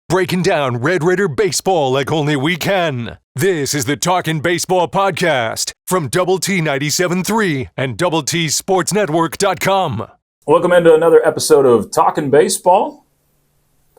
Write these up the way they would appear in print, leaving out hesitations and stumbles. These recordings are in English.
breaking down Red Raider baseball like only we can. This is the Talkin' Baseball Podcast from Double T 97.3 and DoubleTSportsNetwork.com. Welcome into another episode of Talkin' Baseball,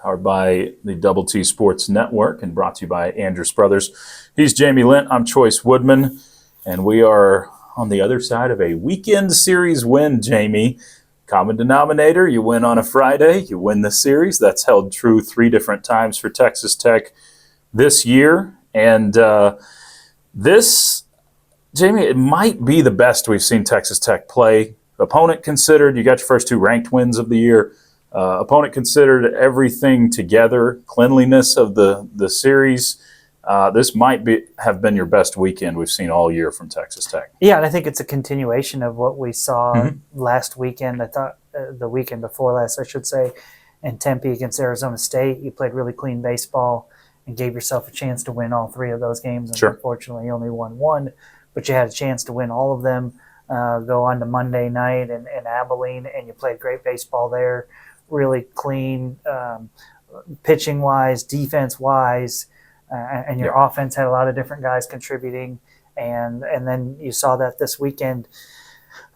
powered by the Double T Sports Network and brought to you by Andrews Brothers. He's Jamie Lent. I'm Chois Woodman, and we are on the other side of a weekend series win, Jamie. Common denominator, you win on a Friday, you win the series. That's held true 3 different times for Texas Tech this year. And this, Jamie, it might be the best we've seen Texas Tech play. Opponent considered, you got your first 2 ranked wins of the year. Opponent considered, everything together, cleanliness of the series. This might have been your best weekend we've seen all year from Texas Tech. Yeah, and I think it's a continuation of what we saw last weekend. I thought the weekend before last, I should say, in Tempe against Arizona State. You played really clean baseball and gave yourself a chance to win all 3 of those games. And Unfortunately, you only won 1, but you had a chance to win all of them. Go on to Monday night in Abilene, and you played great baseball there. Really clean, pitching-wise, defense-wise. And your offense had a lot of different guys contributing, and then you saw that this weekend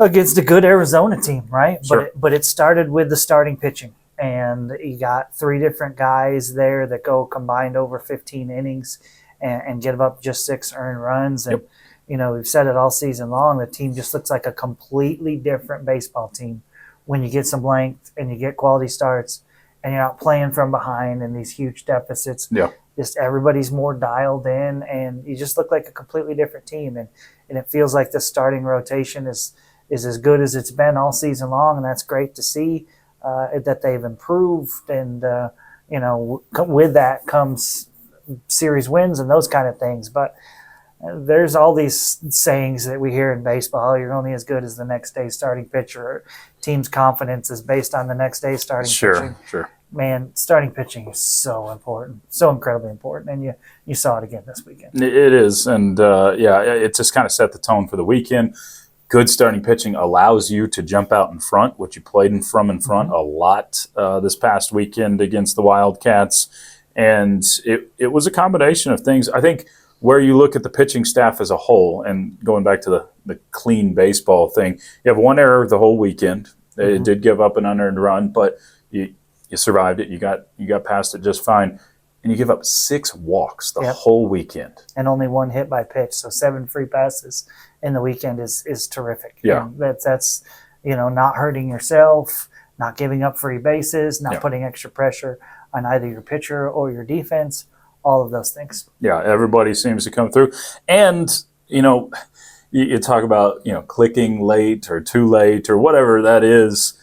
against a good Arizona team, right? Sure. But it started with the starting pitching, and you got 3 different guys there that go combined over 15 innings and give up just 6 earned runs. And you know, we've said it all season long, the team just looks like a completely different baseball team when you get some length and you get quality starts and you're not playing from behind in these huge deficits. Yeah. Just everybody's more dialed in, and you just look like a completely different team. And it feels like the starting rotation is as good as it's been all season long, and that's great to see that they've improved. And, you know, with that comes series wins and those kind of things. But there's all these sayings that we hear in baseball. You're only as good as the next day's starting pitcher. Team's confidence is based on the next day's starting pitching. Sure. Man, starting pitching is so important, so incredibly important, and you saw it again this weekend. It is, and it just kind of set the tone for the weekend. Good starting pitching allows you to jump out in front, which you played in front a lot this past weekend against the Wildcats, and it was a combination of things. I think where you look at the pitching staff as a whole, and going back to the clean baseball thing, you have 1 error the whole weekend. It did give up an unearned run, but you survived it. You got past it just fine. And you give up 6 walks the whole weekend. And only 1 hit by pitch, so 7 free passes in the weekend is terrific. Yeah. And that's you know, not hurting yourself, not giving up free bases, not putting extra pressure on either your pitcher or your defense, all of those things. Yeah, everybody seems to come through. And, you know, you talk about, you know, clicking late or too late or whatever that is.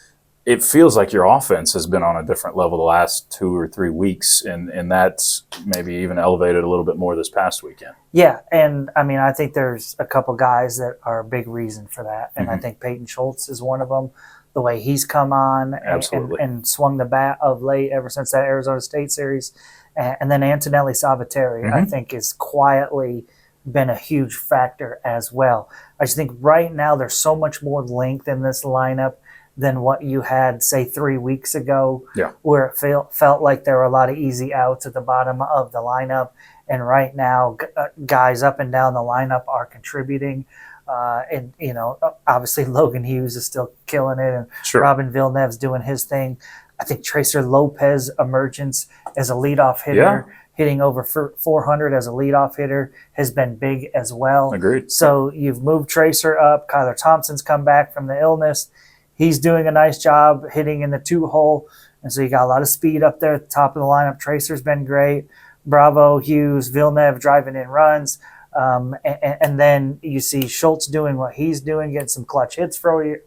It feels like your offense has been on a different level the last 2 or 3 weeks, and that's maybe even elevated a little bit more this past weekend. Yeah, and I mean, I think there's a couple guys that are a big reason for that, and I think Peyton Schultz is one of them. The way he's come on and swung the bat of late ever since that Arizona State series, and then Antonelli Salvatore, I think, is quietly been a huge factor as well. I just think right now there's so much more length in this lineup than what you had, say, 3 weeks ago, where it felt like there were a lot of easy outs at the bottom of the lineup. And right now, guys up and down the lineup are contributing. And, you know, obviously Logan Hughes is still killing it, and Robin Villeneuve's doing his thing. I think Tracer Lopez's emergence as a leadoff hitter, hitting over 400 as a leadoff hitter, has been big as well. Agreed. So you've moved Tracer up. Kyler Thompson's come back from the illness. He's doing a nice job hitting in the 2-hole. And so you got a lot of speed up there at the top of the lineup. Tracer's been great. Bravo, Hughes, Villeneuve driving in runs. And then you see Schultz doing what he's doing, getting some clutch hits for you.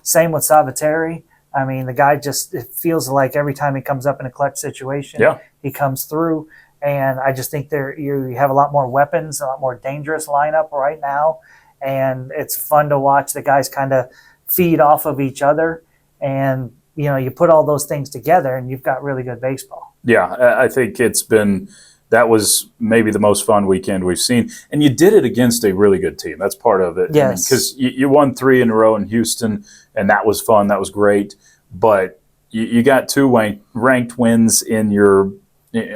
Same with Salvatore. I mean, the guy just, it feels like every time he comes up in a clutch situation, he comes through. And I just think you have a lot more weapons, a lot more dangerous lineup right now. And it's fun to watch the guys kind of feed off of each other, and you know, you put all those things together and you've got really good baseball. Yeah, I think that was maybe the most fun weekend we've seen, and you did it against a really good team. That's part of it. Yes, because you won 3 in a row in Houston, and that was fun. That was great. But you got 2 ranked wins in your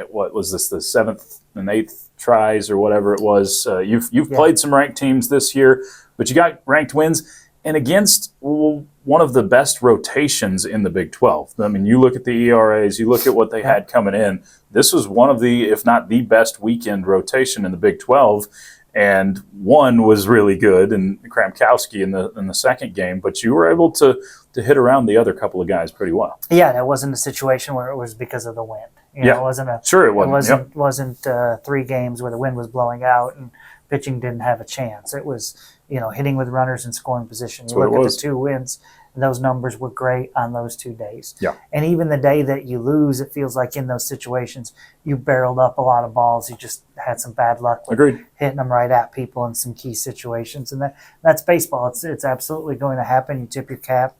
what was this, the 7th and 8th tries or whatever it was. You've played some ranked teams this year, but you got ranked wins and against one of the best rotations in the Big 12. I mean, you look at the ERAs, you look at what they had coming in. This was one of the, if not the best weekend rotation in the Big 12. And one was really good, and Kramkowski in the second game. But you were able to hit around the other couple of guys pretty well. Yeah, that wasn't a situation where it was because of the wind. You know, it wasn't a sure it wasn't. It wasn't 3 games where the wind was blowing out and pitching didn't have a chance. It was hitting with runners in scoring position. You look at the 2 wins, and those numbers were great on those 2 days. Yeah. And even the day that you lose, it feels like in those situations you barreled up a lot of balls. You just had some bad luck with Agreed. hitting them right at people in some key situations. And that's baseball. It's absolutely going to happen. You tip your cap,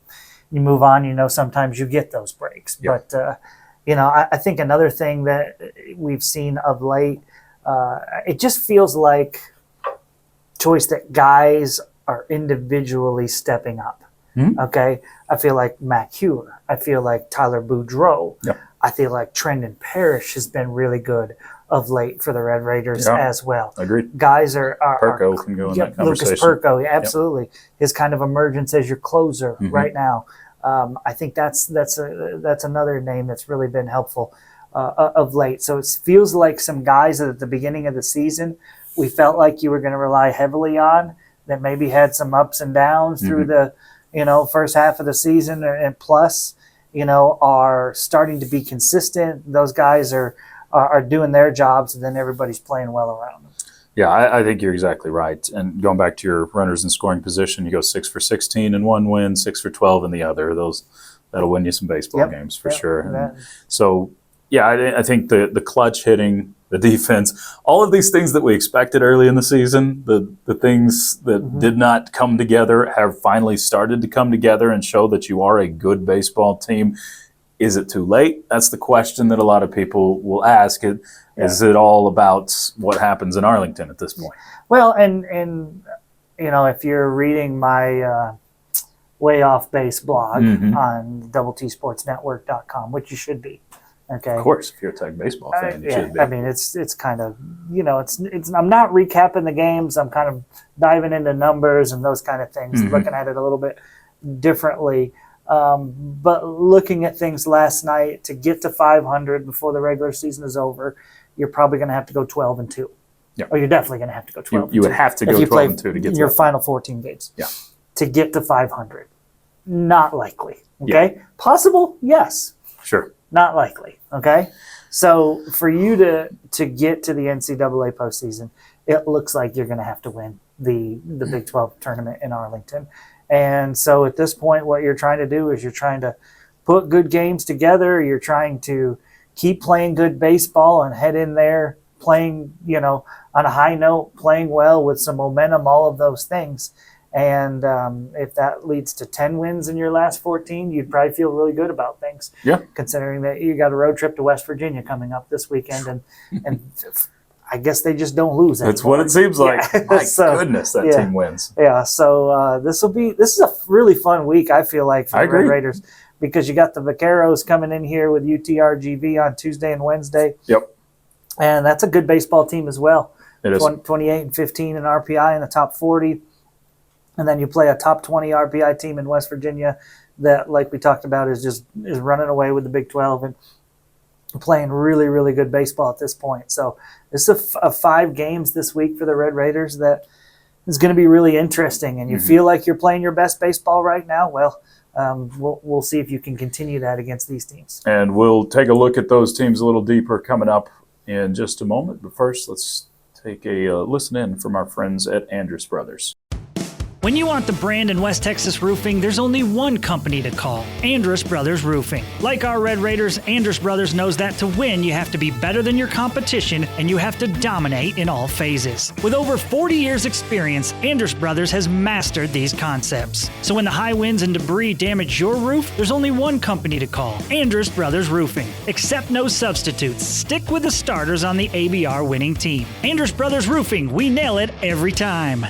you move on. Sometimes you get those breaks. Yeah. But, I think another thing that we've seen of late, it just feels like Choice that guys are individually stepping up. Mm-hmm. Okay, I feel like Mac Hewler. I feel like Tyler Boudreau. Yep. I feel like Trendon Parrish has been really good of late for the Red Raiders as well. Agreed. Guys are Perko can go in that conversation. Lucas Perko, absolutely. Yep. His kind of emergence as your closer right now. I think that's another name that's really been helpful of late. So it feels like some guys at the beginning of the season we felt like you were going to rely heavily on that maybe had some ups and downs through the first half of the season, and plus are starting to be consistent. Those guys are doing their jobs, and then everybody's playing well around them. Yeah, I think you're exactly right. And going back to your runners in scoring position, you go 6 for 16 in one win, 6 for 12 in the other. That'll win you some baseball games for sure. And so, I think the clutch hitting, the defense, all of these things that we expected early in the season, the things that did not come together have finally started to come together and show that you are a good baseball team. Is it too late? That's the question that a lot of people will ask. Is it all about what happens in Arlington at this point? Well, and if you're reading my Way Off Base blog on doubletsportsnetwork.com, which you should be. Okay. Of course, if you're a Tech baseball fan, you should be. I mean, it's kind of it's. I'm not recapping the games. I'm kind of diving into numbers and those kind of things, looking at it a little bit differently. But looking at things last night, to get to 500 before the regular season is over, you're probably going to have to go 12-2. Yeah. Or you're definitely going to have to go 12-2. You would have to go 12-2 to get to your final 14 games. Yeah. To get to 500, not likely. Okay. Yeah. Possible, yes. Sure. Not likely, okay? So for you to get to the NCAA postseason, it looks like you're going to have to win the Big 12 tournament in Arlington. And so at this point, what you're trying to do is you're trying to put good games together. You're trying to keep playing good baseball and head in there playing, on a high note, playing well with some momentum, all of those things. And if that leads to 10 wins in your last 14, you'd probably feel really good about things. Yeah. Considering that you got a road trip to West Virginia coming up this weekend, and I guess they just don't lose anymore. That's what it seems like. My goodness, that team wins. Yeah. So this is a really fun week, I feel like, for the Red Raiders, because you got the Vaqueros coming in here with UTRGV on Tuesday and Wednesday. Yep. And that's a good baseball team as well. It is. 28 and 15 in RPI in the top 40. And then you play a top 20 RPI team in West Virginia that, like we talked about, is running away with the Big 12 and playing really, really good baseball at this point. So this is a 5 games this week for the Red Raiders that is going to be really interesting. And you feel like you're playing your best baseball right now? Well, we'll see if you can continue that against these teams. And we'll take a look at those teams a little deeper coming up in just a moment. But first, let's take a listen in from our friends at Andrus Brothers. When you want the brand in West Texas roofing, there's only one company to call, Andrus Brothers Roofing. Like our Red Raiders, Andrus Brothers knows that to win, you have to be better than your competition and you have to dominate in all phases. With over 40 years experience, Andrus Brothers has mastered these concepts. So when the high winds and debris damage your roof, there's only one company to call, Andrus Brothers Roofing. Accept no substitutes. Stick with the starters on the ABR winning team. Andrus Brothers Roofing, we nail it every time.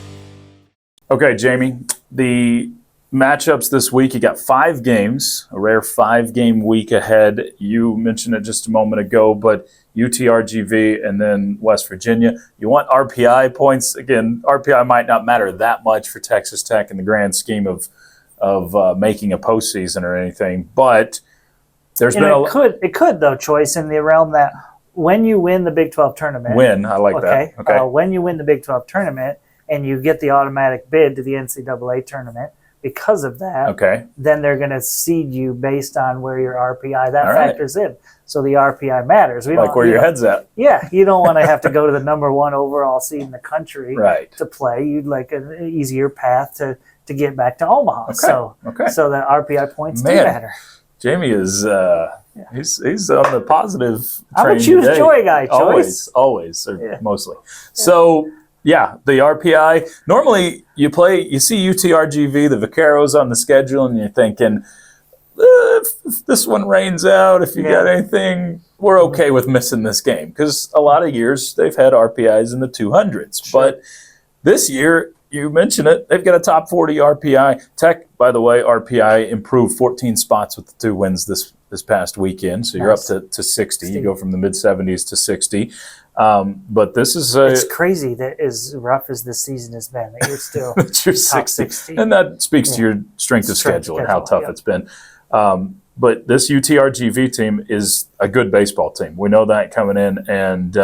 Okay, Jamie, the matchups this week, you got 5 games, a rare 5-game week ahead. You mentioned it just a moment ago, but UTRGV, and then West Virginia. You want RPI points. Again, RPI might not matter that much for Texas Tech in the grand scheme of making a postseason or anything, but there's been it could though, Choice, in the realm that when you win the Big 12 tournament. I like that. Okay. When you win the Big 12 tournament and you get the automatic bid to the NCAA tournament, because of that, then they're going to seed you based on where your RPI, that factors in. So the RPI matters. Like where your head's at. Yeah, you don't want to have to go to the number 1 overall seed in the country to play. You'd like an easier path to get back to Omaha. So the RPI points do matter. Jamie is he's on the positive I'm a choose joy guy, Choice. Always, mostly. So the RPI. Normally you see UTRGV, the Vaqueros on the schedule, and you're thinking, if this one rains out, if you got anything, we're okay with missing this game. Because a lot of years they've had RPIs in the 200s. Sure. But this year, you mentioned it, they've got a top 40 RPI. Tech, by the way, RPI improved 14 spots with the 2 wins this past weekend. So you're up to 60. You go from the mid-70s to 60. But this is it's crazy that as rough as this season has been, that you're still you're top 60. And that speaks to your strength of schedule and how tough it's been. But this UTRGV team is a good baseball team. We know that coming in, and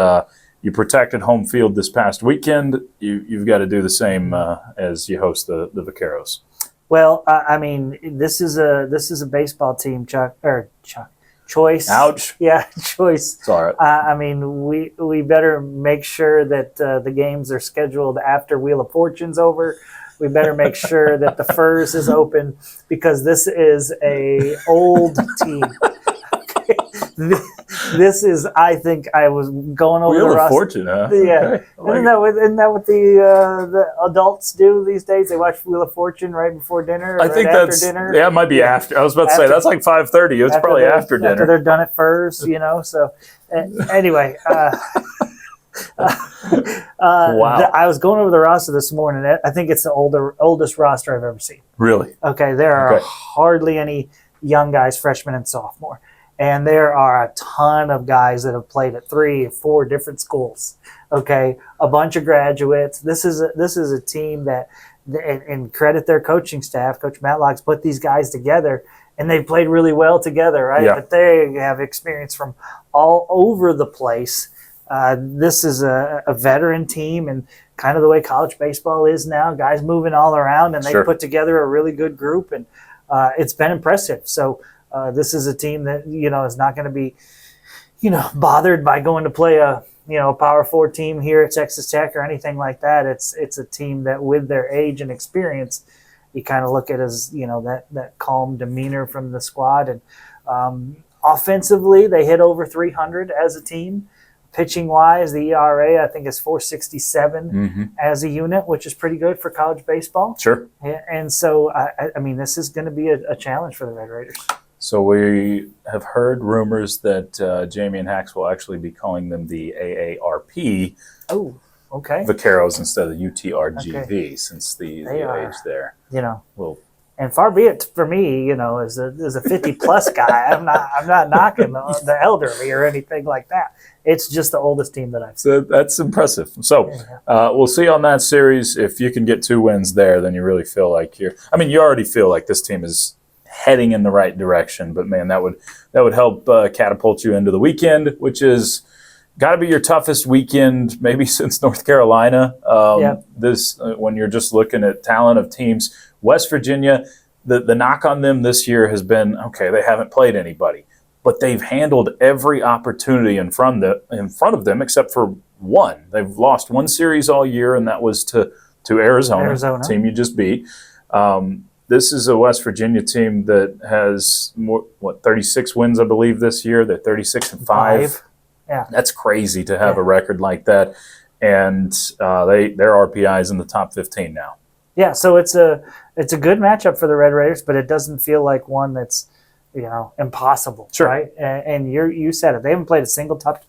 you protected home field this past weekend. You've got to do the same as you host the Vaqueros. Well, I mean, this is a baseball team, Choice. Ouch. Yeah, Choice. It's all right. I mean, we better make sure that the games are scheduled after Wheel of Fortune's over. We better make sure that the Furs is open, because this is a old team. This is, I think, I was going over Wheel the of Fortune, huh? Yeah. Okay. Isn't that what the adults do these days? They watch Wheel of Fortune right before dinner. I think after dinner. Yeah, it might be after. I was about to say that's like 5:30. It's probably after dinner. After they're done at Furs, So anyway. Wow. I was going over the roster this morning. I think it's the oldest roster I've ever seen. Really? Okay, there are hardly any young guys, freshmen and sophomore. And there are a ton of guys that have played at 3 or 4 different schools. Okay, a bunch of graduates. This is a team that, and credit their coaching staff. Coach Matlock's put these guys together, and they've played really well together, right? Yeah. But they have experience from all over the place. This is a veteran team, and kind of the way college baseball is now. Guys moving all around, and they put together a really good group, and it's been impressive. So. This is a team that is not going to be, bothered by going to play a Power 4 team here at Texas Tech or anything like that. It's a team that, with their age and experience, you kind of look at as that calm demeanor from the squad. And offensively, they hit over 300 as a team. Pitching wise, the ERA I think is 4.67 as a unit, which is pretty good for college baseball. Sure. And so I mean, this is going to be a challenge for the Red Raiders. So we have heard rumors that Jamie and Hacks will actually be calling them the AARP. Oh, okay. Vaqueros instead of UTRGV, since the age there. Well, and far be it for me, as a 50-plus guy, I'm not knocking the elderly or anything like that. It's just the oldest team that I've seen. So that's impressive. So we'll see on that series. If you can get 2 wins there, then you really feel like you already feel like this team is heading in the right direction. But man, that would help catapult you into the weekend, which is got to be your toughest weekend maybe since North Carolina. This when you're just looking at talent of teams. West Virginia, the knock on them this year has been, they haven't played anybody, but they've handled every opportunity in front of them except for one. They've lost 1 series all year, and that was to Arizona, team you just beat. This is a West Virginia team that has 36 wins, I believe, this year. They're 36-5. Yeah, that's crazy to have a record like that, and their RPI is in the top 15 now. Yeah, so it's a good matchup for the Red Raiders, but it doesn't feel like one that's impossible, right? And you said it. They haven't played a single top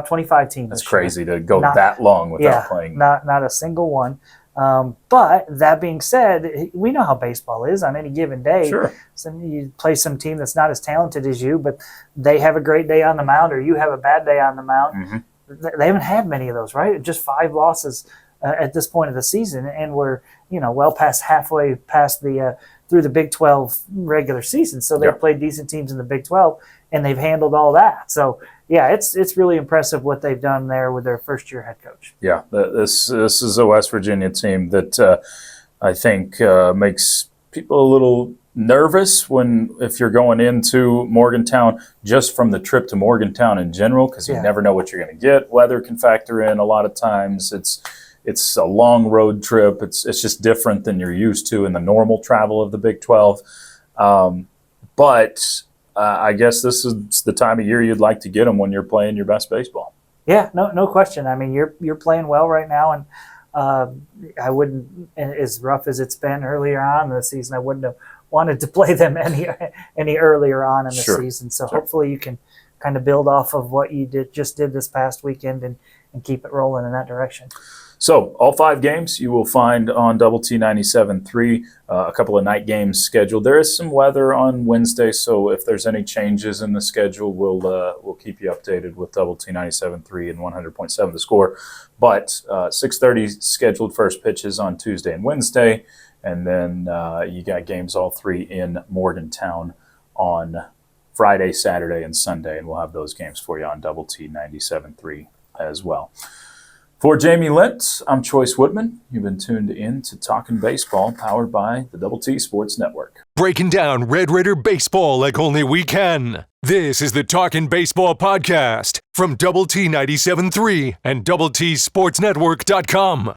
25 team. That's crazy to go that long without playing. Not a single one. But that being said, we know how baseball is on any given day. Sure. So you play some team that's not as talented as you, but they have a great day on the mound, or you have a bad day on the mound. Mm-hmm. They haven't had many of those, right? Just 5 losses at this point of the season, and we're well past halfway past the through the Big 12 regular season. So they've played decent teams in the Big 12, and they've handled all that. So yeah, it's really impressive what they've done there with their first-year head coach. Yeah, this is a West Virginia team that I think makes people a little nervous if you're going into Morgantown, just from the trip to Morgantown in general, because you never know what you're going to get. Weather can factor in a lot of times. It's a long road trip. It's just different than you're used to in the normal travel of the Big 12. But I guess this is the time of year you'd like to get them, when you're playing your best baseball. Yeah, no question. I mean, you're playing well right now, and I wouldn't, as rough as it's been earlier on in the season, I wouldn't have wanted to play them any earlier on in the season. So hopefully you can kind of build off of what you did this past weekend and keep it rolling in that direction. So all 5 games you will find on Double T 97.3, a couple of night games scheduled. There is some weather on Wednesday, so if there's any changes in the schedule, we'll keep you updated with Double T 97.3 and 100.7 The Score. But 6:30 scheduled first pitches on Tuesday and Wednesday, and then you got games all 3 in Morgantown on Friday, Saturday, and Sunday, and we'll have those games for you on Double T 97.3 as well. For Jamie Lent, I'm Chois Woodman. You've been tuned in to Talkin' Baseball, powered by the Double T Sports Network. Breaking down Red Raider baseball like only we can. This is the Talkin' Baseball podcast from Double T 97.3 and DoubleTSportsNetwork.com.